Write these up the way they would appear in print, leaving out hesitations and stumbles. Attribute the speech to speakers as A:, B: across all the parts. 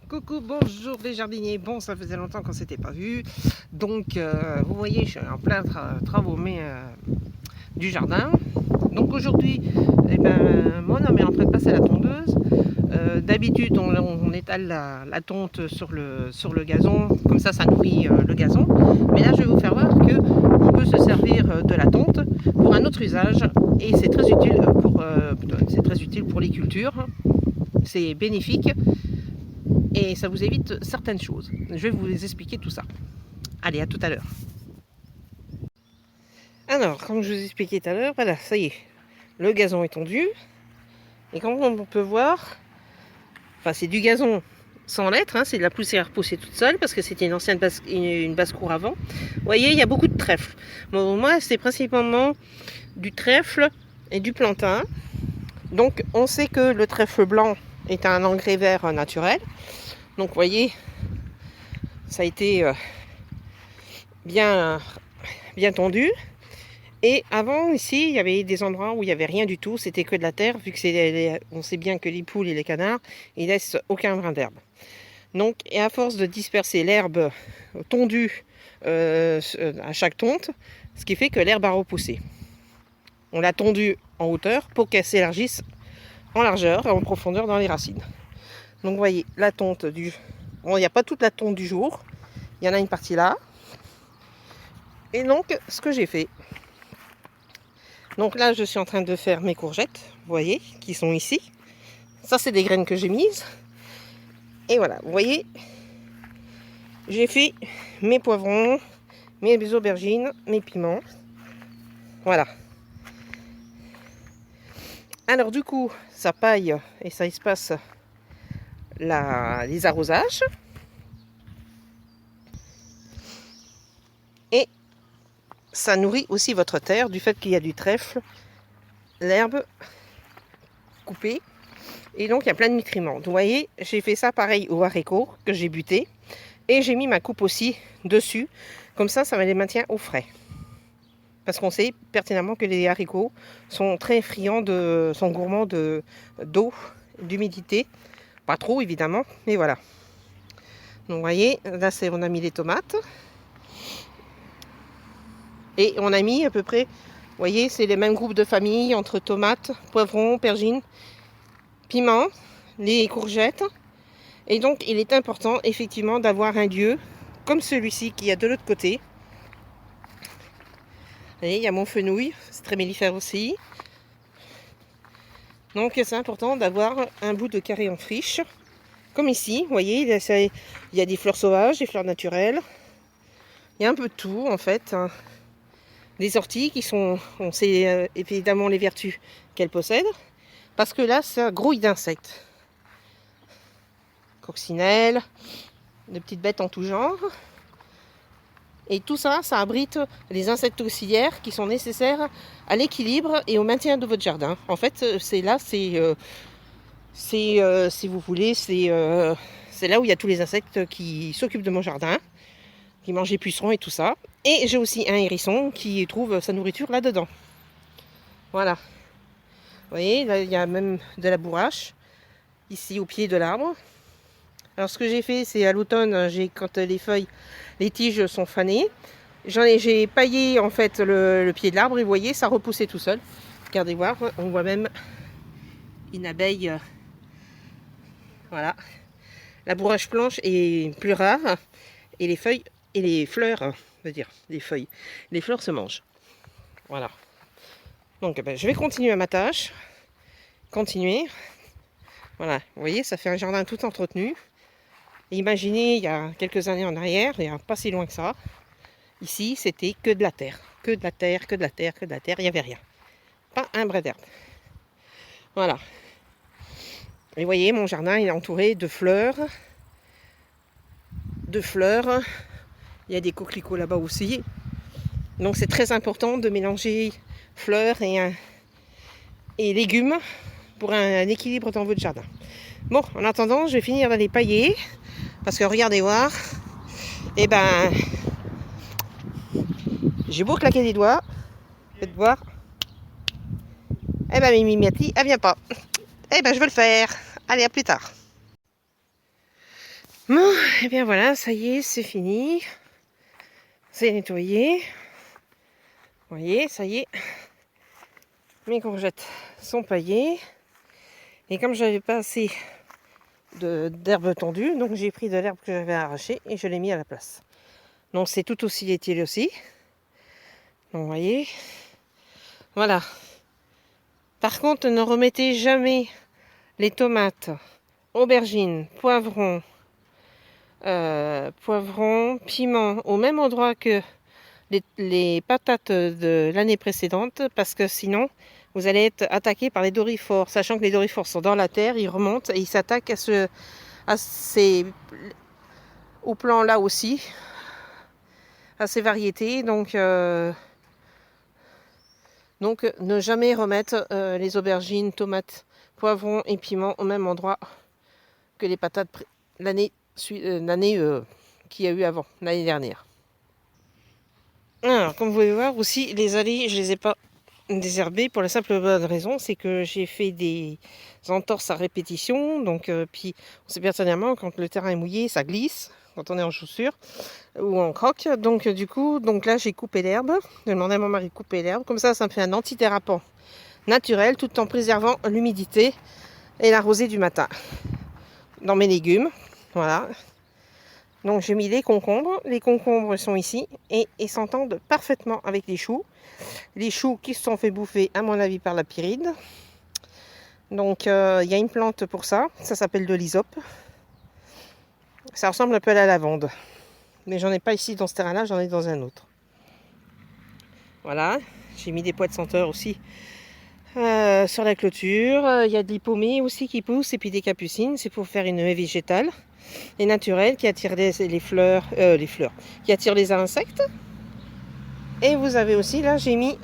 A: Coucou, bonjour les jardiniers. Bon, ça faisait longtemps qu'on s'était pas vu. Donc, vous voyez, je suis en plein travaux du jardin. Donc aujourd'hui, mon homme est en train de passer la tondeuse. D'habitude, on étale la tonte sur le gazon. Comme ça nourrit le gazon. Mais là, je vais vous faire voir qu'on peut se servir de la tonte pour un autre usage. Et c'est très utile pour les cultures. C'est bénéfique. Et ça vous évite certaines choses. Je vais vous expliquer tout ça. Allez, à tout à l'heure. Alors, comme je vous expliquais tout à l'heure, voilà, ça y est. Le gazon est tondu. Et comme on peut voir, enfin c'est du gazon sans lettres, hein, c'est de la poussière poussée toute seule parce que c'était une ancienne basse-cour avant. Vous voyez, il y a beaucoup de trèfle. Bon, moi, c'est principalement du trèfle et du plantain. Donc, on sait que le trèfle blanc est un engrais vert naturel. Donc vous voyez, ça a été bien tondu. Et avant ici, il y avait des endroits où il n'y avait rien du tout, c'était que de la terre, vu que on sait bien que les poules et les canards, ils laissent aucun brin d'herbe. Donc, et à force de disperser l'herbe tondue à chaque tonte, ce qui fait que l'herbe a repoussé. On l'a tondue en hauteur pour qu'elle s'élargisse en largeur et en profondeur dans les racines. Donc vous voyez, la tonte Bon, il n'y a pas toute la tonte du jour. Il y en a une partie là. Et donc, ce que j'ai fait. Donc là, je suis en train de faire mes courgettes, vous voyez, qui sont ici. Ça, c'est des graines que j'ai mises. Et voilà, vous voyez, j'ai fait mes poivrons, mes aubergines, mes piments. Voilà. Alors du coup, ça paille et ça espace les arrosages. Et ça nourrit aussi votre terre du fait qu'il y a du trèfle, l'herbe coupée. Et donc il y a plein de nutriments. Donc, vous voyez, j'ai fait ça pareil aux haricots que j'ai butés. Et j'ai mis ma coupe aussi dessus. Comme ça me les maintient au frais. Parce qu'on sait pertinemment que les haricots sont très friands, sont gourmands d'eau, d'humidité. Pas trop évidemment, mais voilà. Donc vous voyez, là on a mis les tomates. Et on a mis à peu près, vous voyez, c'est les mêmes groupes de famille entre tomates, poivrons, aubergines, piments, les courgettes. Et donc il est important effectivement d'avoir un lieu comme celui-ci qu'il y a de l'autre côté. Vous voyez, il y a mon fenouil, c'est très mellifère aussi. Donc c'est important d'avoir un bout de carré en friche. Comme ici, vous voyez, il y a des fleurs sauvages, des fleurs naturelles. Il y a un peu de tout en fait. Des orties qui sont, on sait évidemment les vertus qu'elles possèdent. Parce que là, ça grouille d'insectes. Coccinelles, de petites bêtes en tout genre. Et tout ça, ça abrite les insectes auxiliaires qui sont nécessaires à l'équilibre et au maintien de votre jardin. En fait, si vous voulez, c'est là où il y a tous les insectes qui s'occupent de mon jardin, qui mangent les pucerons et tout ça. Et j'ai aussi un hérisson qui trouve sa nourriture là-dedans. Voilà. Vous voyez, là, il y a même de la bourrache, ici au pied de l'arbre. Alors ce que j'ai fait, c'est à l'automne, quand les tiges sont fanées, j'ai paillé en fait le pied de l'arbre et vous voyez, ça repoussait tout seul. Regardez voir, on voit même une abeille. Voilà. La bourrache blanche est plus rare et les feuilles et les fleurs, les fleurs se mangent. Voilà. Donc je vais continuer ma tâche. Voilà, vous voyez, ça fait un jardin tout entretenu. Imaginez, il y a quelques années en arrière, il n'y a pas si loin que ça, ici, c'était que de la terre. Que de la terre, il n'y avait rien. Pas un brin d'herbe. Voilà. Et vous voyez, mon jardin, il est entouré de fleurs. Il y a des coquelicots là-bas aussi. Donc c'est très important de mélanger fleurs et légumes pour un équilibre dans votre jardin. Bon, en attendant, je vais finir d'aller pailler. Parce que regardez voir, j'ai beau claquer des doigts, faites voir, Mimi Miati, elle vient pas. Je vais le faire. Allez, à plus tard. Bon, et bien voilà, ça y est, c'est fini. C'est nettoyé. Vous voyez, ça y est. Mes courgettes sont paillées. Et comme j'avais pas assez d'herbe tondue, donc j'ai pris de l'herbe que j'avais arrachée et je l'ai mis à la place. Donc c'est tout aussi utile aussi. Donc vous voyez. Voilà. Par contre, ne remettez jamais les tomates, aubergines, poivrons, piments au même endroit que les patates de l'année précédente, parce que sinon vous allez être attaqué par les dorifores, sachant que les dorifores sont dans la terre, ils remontent et ils s'attaquent au plan là aussi, à ces variétés. Donc ne jamais remettre les aubergines, tomates, poivrons et piments au même endroit que les patates l'année qu'il y a eu avant, l'année dernière. Alors, comme vous pouvez voir aussi, les allées, je les ai pas désherbées pour la simple bonne raison, c'est que j'ai fait des entorses à répétition. Donc, puis on sait personnellement, quand le terrain est mouillé, ça glisse quand on est en chaussures ou en croque. Donc, du coup, là, j'ai coupé l'herbe. J'ai demandé à mon mari de couper l'herbe. Comme ça me fait un antidérapant naturel tout en préservant l'humidité et la rosée du matin dans mes légumes. Voilà. Donc j'ai mis les concombres. Les concombres sont ici et ils s'entendent parfaitement avec les choux. Les choux qui se sont fait bouffer à mon avis par la pyride. Donc il y a une plante pour ça. Ça s'appelle de l'hysope. Ça ressemble un peu à la lavande. Mais j'en ai pas ici dans ce terrain-là, j'en ai dans un autre. Voilà. J'ai mis des pois de senteur aussi sur la clôture. Il y a des pommiers aussi qui poussent et puis des capucines. C'est pour faire une haie végétale et naturelle qui attire les fleurs, qui attire les insectes. Et vous avez aussi, là, j'ai mis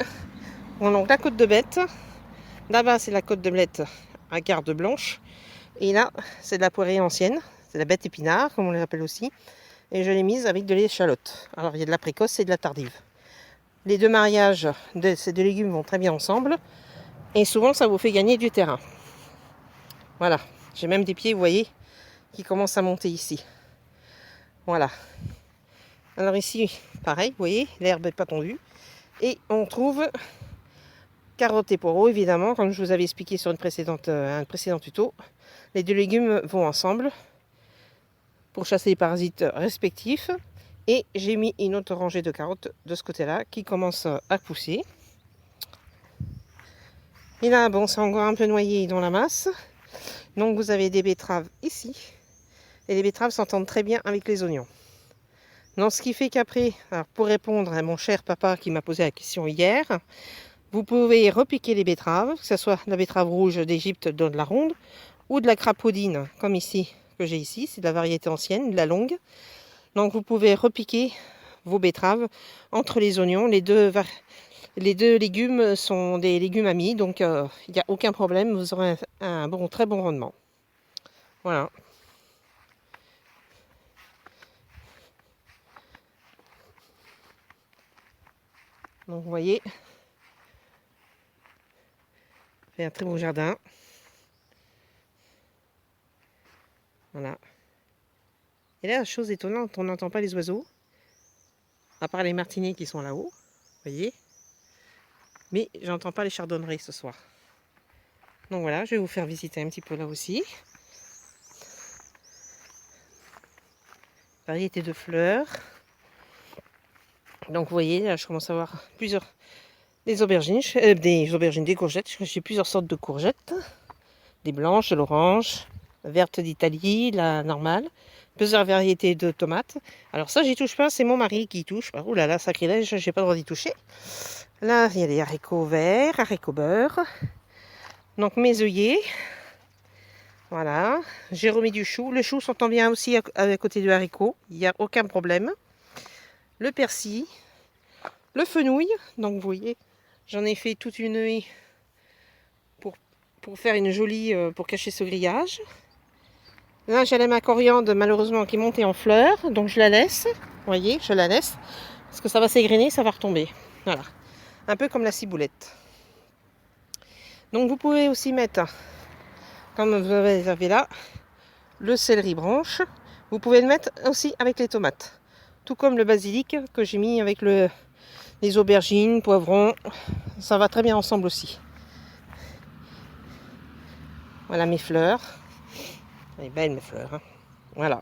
A: donc, la côte de bête. Là-bas, c'est la côte de bête à garde blanche. Et là, c'est de la poirée ancienne. C'est la bête épinard, comme on l'appelle aussi. Et je l'ai mise avec de l'échalote. Alors, il y a de la précoce et de la tardive. Les deux mariages de ces deux légumes vont très bien ensemble. Et souvent, ça vous fait gagner du terrain. Voilà. J'ai même des pieds, vous voyez, qui commencent à monter ici. Voilà. Alors ici, pareil, vous voyez, l'herbe n'est pas tondue. Et on trouve carottes et poireaux, évidemment, comme je vous avais expliqué sur un précédent tuto. Les deux légumes vont ensemble pour chasser les parasites respectifs. Et j'ai mis une autre rangée de carottes de ce côté-là qui commence à pousser. Et là, bon, c'est encore un peu noyé dans la masse. Donc vous avez des betteraves ici. Et les betteraves s'entendent très bien avec les oignons. Donc ce qui fait qu'après, pour répondre à mon cher papa qui m'a posé la question hier, vous pouvez repiquer les betteraves, que ce soit la betterave rouge d'Égypte de la ronde ou de la crapaudine, comme ici, que j'ai ici. C'est de la variété ancienne, de la longue. Donc vous pouvez repiquer vos betteraves entre les oignons. Les deux légumes sont des légumes amis, donc il n'y a aucun problème. Vous aurez un très bon rendement. Voilà. Donc vous voyez, c'est un très beau jardin. Voilà. Et là, chose étonnante, on n'entend pas les oiseaux, à part les martinets qui sont là-haut, vous voyez. Mais j'entends pas les chardonnerets ce soir. Donc voilà, je vais vous faire visiter un petit peu là aussi. Variété de fleurs. Donc vous voyez, là je commence à voir des courgettes. J'ai plusieurs sortes de courgettes. Des blanches, de l'orange, la verte d'Italie, la normale. Plusieurs variétés de tomates. Alors ça, j'y touche pas, c'est mon mari qui y touche. Ouh là là, sacrilège, j'ai pas le droit d'y toucher. Là, il y a les haricots verts, haricots beurre. Donc mes œillets. Voilà. J'ai remis du chou. Le chou s'entend bien aussi à côté du haricot. Il n'y a aucun problème. Le persil. Le fenouil. Donc vous voyez, j'en ai fait toute une haie pour faire une jolie, pour cacher ce grillage. Là, j'ai ma coriandre, malheureusement, qui est montée en fleurs. Donc je la laisse. Vous voyez, je la laisse. Parce que ça va s'égrener, ça va retomber. Voilà. Un peu comme la ciboulette. Donc vous pouvez aussi mettre, comme vous avez là, le céleri branche. Vous pouvez le mettre aussi avec les tomates. Tout comme le basilic que j'ai mis avec les aubergines, poivrons. Ça va très bien ensemble aussi. Voilà mes fleurs. Elle est belle mes fleurs. Hein. Voilà.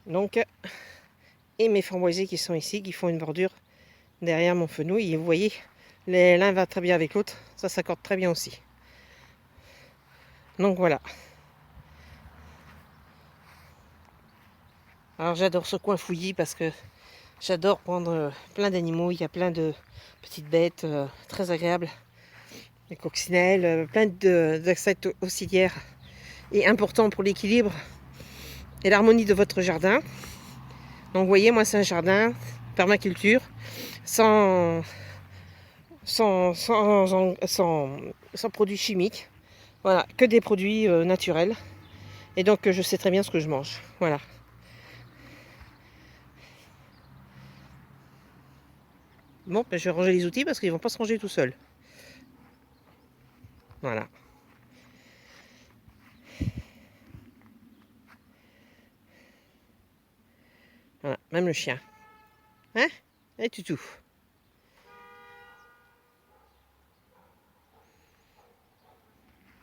A: Donc, et mes framboisiers qui sont ici, qui font une bordure derrière mon fenouil. Et vous voyez, l'un va très bien avec l'autre. Ça s'accorde très bien aussi. Donc voilà. Alors j'adore ce coin fouillis parce que j'adore prendre plein d'animaux. Il y a plein de petites bêtes très agréables. Des coccinelles, plein d'insectes auxiliaires et importants pour l'équilibre et l'harmonie de votre jardin. Donc vous voyez, moi c'est un jardin permaculture sans produits chimiques. Voilà, que des produits naturels. Et donc je sais très bien ce que je mange. Voilà. Bon, ben, je vais ranger les outils parce qu'ils ne vont pas se ranger tout seuls. Voilà. Voilà, même le chien. Hein? Et toutou.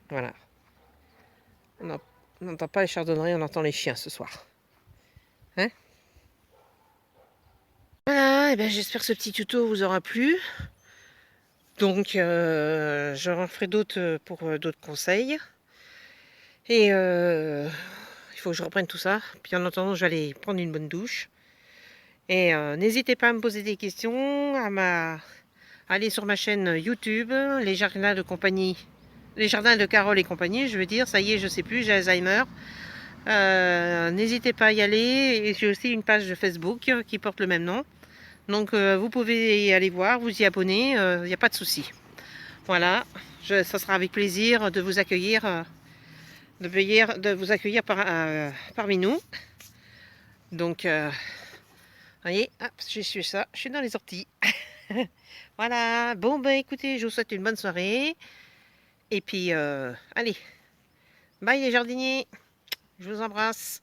A: Voilà. On n'entend pas les chardonneries, on entend les chiens ce soir. Hein? Voilà, et ben j'espère que ce petit tuto vous aura plu. Donc, je en ferai d'autres pour d'autres conseils. Et il faut que je reprenne tout ça. Puis en attendant, je vais aller prendre une bonne douche. Et n'hésitez pas à me poser des questions, aller sur ma chaîne YouTube, les jardins de compagnie, les jardins de Carole et compagnie, je veux dire, ça y est, je sais plus, j'ai Alzheimer. N'hésitez pas à y aller. Et j'ai aussi une page de Facebook qui porte le même nom. Donc vous pouvez y aller voir, vous y abonner, il n'y a pas de souci. Voilà, ça sera avec plaisir de vous accueillir, parmi nous. Donc, voyez, hop, je suis ça, je suis dans les orties. Voilà, bon ben écoutez, je vous souhaite une bonne soirée. Et puis, allez, bye les jardiniers, je vous embrasse.